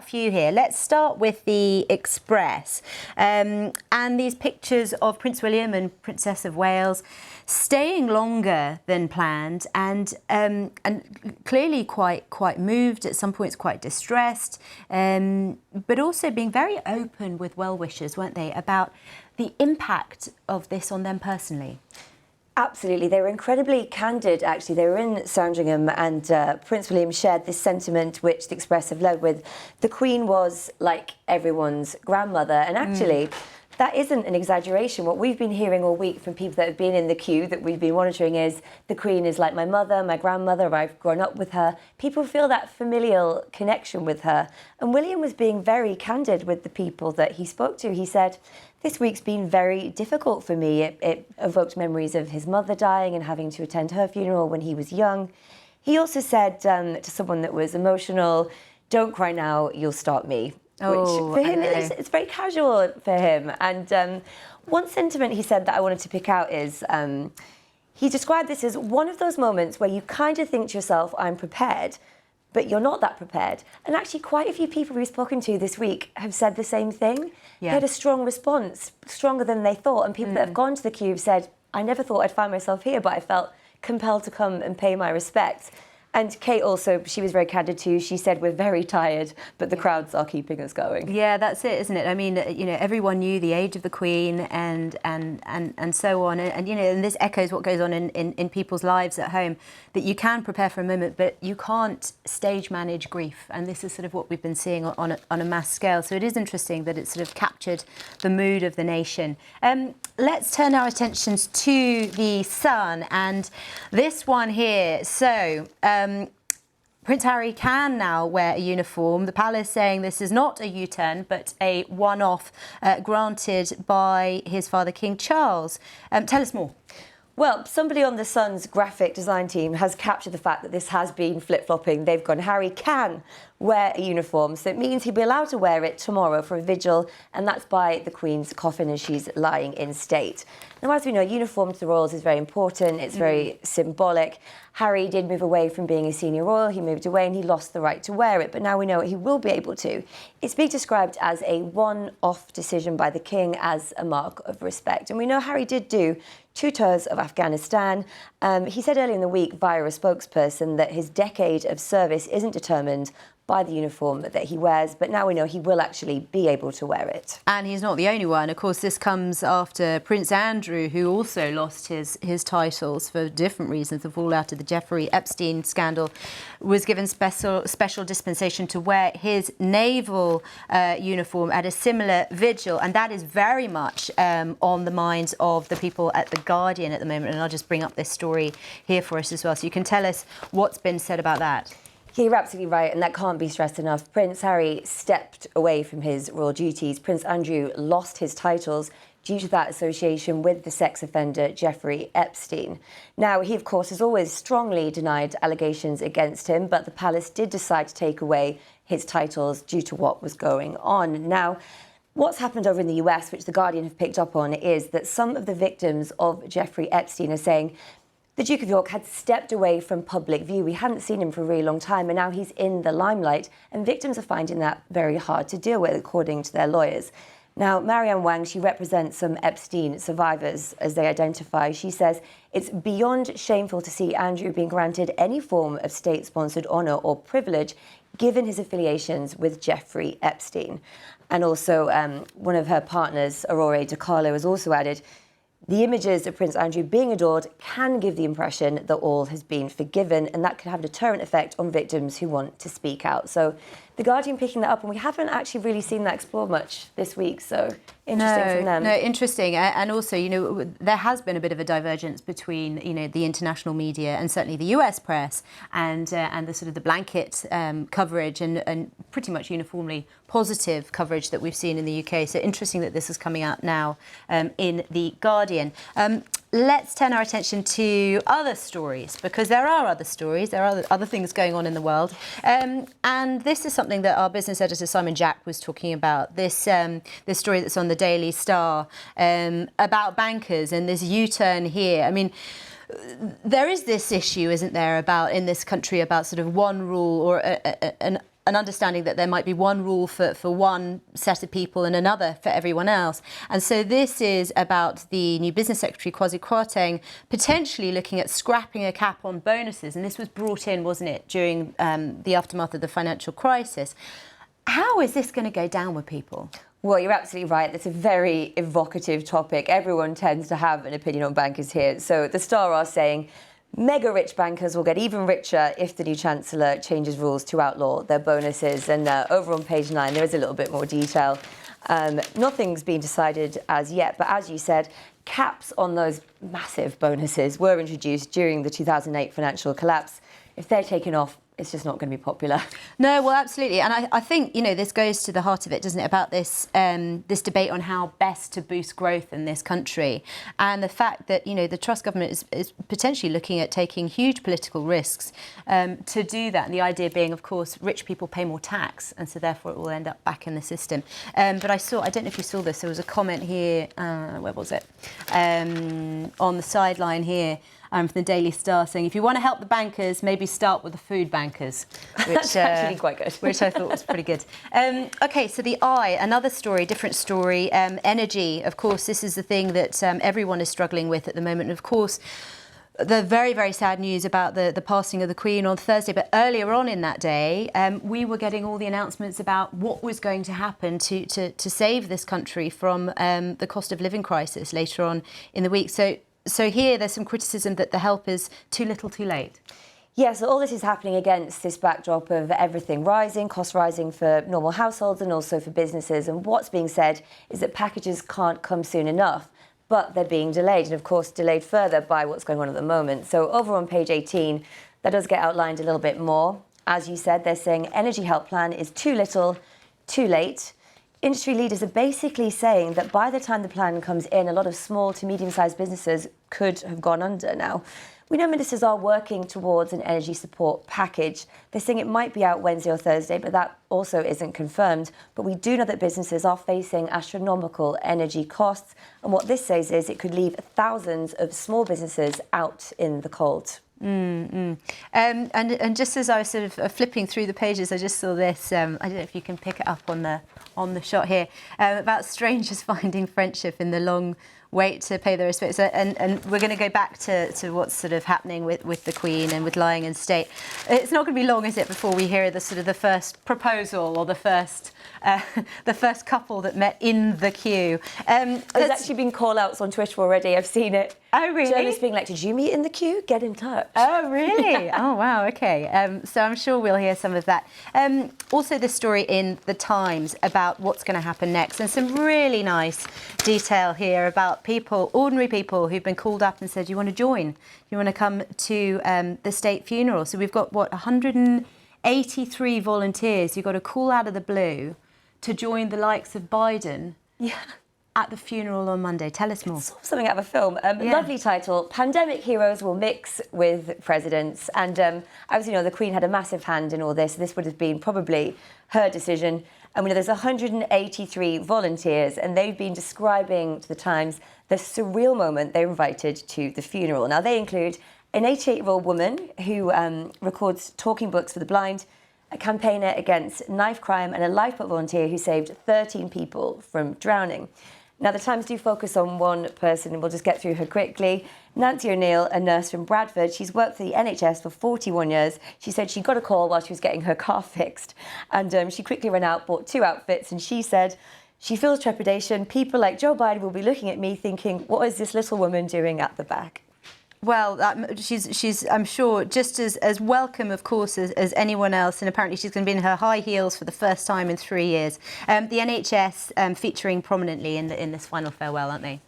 few here. Let's start with the Express and these pictures of Prince William and Princess of Wales staying longer than planned and clearly quite moved, at some points quite distressed, but also being very open with well-wishers, weren't they, about the impact of this on them personally? Absolutely. They were incredibly candid, actually. They were in Sandringham and Prince William shared this sentiment which the Express have led with. The Queen was like everyone's grandmother. And actually, that isn't an exaggeration. What we've been hearing all week from people that have been in the queue that we've been monitoring is the Queen is like my mother, my grandmother, I've grown up with her. People feel that familial connection with her. And William was being very candid with the people that he spoke to. He said, this week's been very difficult for me. It evoked memories of his mother dying and having to attend her funeral when he was young. He also said to someone that was emotional, don't cry now, you'll start me. Oh, which for him, it's very casual for him. And one sentiment he said that I wanted to pick out is, he described this as one of those moments where you kind of think to yourself, I'm prepared, but you're not that prepared. And actually quite a few people we've spoken to this week have said the same thing. Yeah. They had a strong response, stronger than they thought. And people that have gone to the queue have said, I never thought I'd find myself here, but I felt compelled to come and pay my respects. And Kate also, she was very candid too. She said, we're very tired, but the crowds are keeping us going. Yeah, that's it, isn't it? I mean, you know, everyone knew the age of the Queen and so on. And you know, and this echoes what goes on in people's lives at home, that you can prepare for a moment, but you can't stage manage grief. And this is sort of what we've been seeing on a mass scale. So it is interesting that it's sort of captured the mood of the nation. Let's turn our attentions to the Sun and this one here. So, Prince Harry can now wear a uniform. The palace saying this is not a U-turn, but a one-off granted by his father, King Charles. Tell us more. Well, somebody on the Sun's graphic design team has captured the fact that this has been flip-flopping. They've gone, Harry can wear a uniform, so it means he'll be allowed to wear it tomorrow for a vigil, and that's by the Queen's coffin as she's lying in state. Now, as we know, uniform to the royals is very important. It's very symbolic. Harry did move away from being a senior royal. He moved away and he lost the right to wear it, but now we know he will be able to. It's being described as a one-off decision by the King as a mark of respect. And we know Harry did do 2 tours of Afghanistan. He said earlier in the week via a spokesperson that his decade of service isn't determined by the uniform that he wears, but now we know he will actually be able to wear it. And he's not the only one. Of course, this comes after Prince Andrew, who also lost his titles for different reasons, the fallout of the Jeffrey Epstein scandal, was given special dispensation to wear his naval uniform at a similar vigil. And that is very much on the minds of the people at The Guardian at the moment. And I'll just bring up this story here for us as well, so you can tell us what's been said about that. You're absolutely right, and that can't be stressed enough. Prince Harry stepped away from his royal duties. Prince Andrew lost his titles due to that association with the sex offender Jeffrey Epstein. Now, he, of course, has always strongly denied allegations against him, but the palace did decide to take away his titles due to what was going on. Now, what's happened over in the US, which The Guardian have picked up on, is that some of the victims of Jeffrey Epstein are saying the Duke of York had stepped away from public view. We hadn't seen him for a really long time, and now he's in the limelight, and victims are finding that very hard to deal with, according to their lawyers. Now, Marianne Wang, she represents some Epstein survivors as they identify. She says it's beyond shameful to see Andrew being granted any form of state-sponsored honour or privilege given his affiliations with Jeffrey Epstein. And also, one of her partners, Aurora DiCarlo, has also added, the images of Prince Andrew being adored can give the impression that all has been forgiven, and that could have a deterrent effect on victims who want to speak out. So The Guardian picking that up, and we haven't actually really seen that explored much this week, so interesting from them. No, interesting. And also, you know, there has been a bit of a divergence between, you know, the international media and certainly the US press and the sort of the blanket coverage and pretty much uniformly positive coverage that we've seen in the UK. So interesting that this is coming out now in The Guardian. Let's turn our attention to other stories, because there are other stories, there are other things going on in the world. And this is something that our business editor Simon Jack was talking about, this story that's on the Daily Star about bankers and this U-turn here. I mean, there is this issue, isn't there, about in this country about sort of one rule or an understanding that there might be one rule for one set of people and another for everyone else. And so this is about the new business secretary, Kwasi Kwarteng, potentially looking at scrapping a cap on bonuses. And this was brought in, wasn't it, during the aftermath of the financial crisis. How is this going to go down with people? Well, you're absolutely right. It's a very evocative topic. Everyone tends to have an opinion on bankers here. So the Star are saying mega rich bankers will get even richer if the new Chancellor changes rules to outlaw their bonuses. And over on page 9, there is a little bit more detail. Nothing's been decided as yet, but as you said, caps on those massive bonuses were introduced during the 2008 financial collapse. If they're taken off, it's just not going to be popular. No, well, absolutely. And I think, this goes to the heart of it, doesn't it, about this this debate on how best to boost growth in this country. And the fact that, the Truss government is potentially looking at taking huge political risks to do that. And the idea being, of course, rich people pay more tax. And so therefore it will end up back in the system. But I don't know if you saw this, there was a comment here, where was it? On the sideline here. From the Daily Star saying, if you want to help the bankers, maybe start with the food bankers. Which, That's actually quite good. Which I thought was pretty good. OK, so the I, another story, different story. Energy, of course, this is the thing that everyone is struggling with at the moment. And of course, the very, very sad news about the passing of the Queen on Thursday. But earlier on in that day, we were getting all the announcements about what was going to happen to save this country from the cost of living crisis later on in the week. So here there's some criticism that the help is too little too late. Yeah, so all this is happening against this backdrop of everything rising, costs rising for normal households and also for businesses. And what's being said is that packages can't come soon enough, but they're being delayed and, of course, delayed further by what's going on at the moment. So over on page 18, that does get outlined a little bit more. As you said, they're saying energy help plan is too little, too late. Industry leaders are basically saying that by the time the plan comes in, a lot of small to medium-sized businesses could have gone under now. We know ministers are working towards an energy support package. They're saying it might be out Wednesday or Thursday, but that also isn't confirmed. But we do know that businesses are facing astronomical energy costs. And what this says is it could leave thousands of small businesses out in the cold. And just as I was sort of flipping through the pages, I just saw this. I don't know if you can pick it up on the shot here about strangers finding friendship in the long wait to pay their respects. And we're going to go back to what's sort of happening with the Queen and with lying in state. It's not going to be long, is it, before we hear the sort of the first proposal or the first couple that met in the queue. There's actually been call-outs on Twitter already. I've seen it. Oh, really? Journalists being like, did you meet in the queue? Get in touch. Oh, really? Oh, wow. OK. So I'm sure we'll hear some of that. Also, this story in The Times about what's going to happen next, and some really nice detail here about people, ordinary people who've been called up and said, you want to join? You want to come to the state funeral? So we've got, 183 volunteers who got a call out of the blue to join the likes of Biden. Yeah. At the funeral on Monday. Tell us more. Something out of a film. Lovely title. Pandemic heroes will mix with presidents. And as you know, the Queen had a massive hand in all this. This would have been probably her decision. And we know there's 183 volunteers, and they've been describing to the Times the surreal moment they were invited to the funeral. Now, they include an 88-year-old woman who records talking books for the blind, a campaigner against knife crime, and a lifeboat volunteer who saved 13 people from drowning. Now, the Times do focus on one person, and we'll just get through her quickly. Nancy O'Neill, a nurse from Bradford. She's worked for the NHS for 41 years. She said she got a call while she was getting her car fixed. And she quickly ran out, bought 2 outfits, and she said she feels trepidation. People like Joe Biden will be looking at me thinking, what is this little woman doing at the back? Well, she's I'm sure, just as welcome, of course, as anyone else. And apparently she's going to be in her high heels for the first time in 3 years. The NHS featuring prominently in this final farewell, aren't they?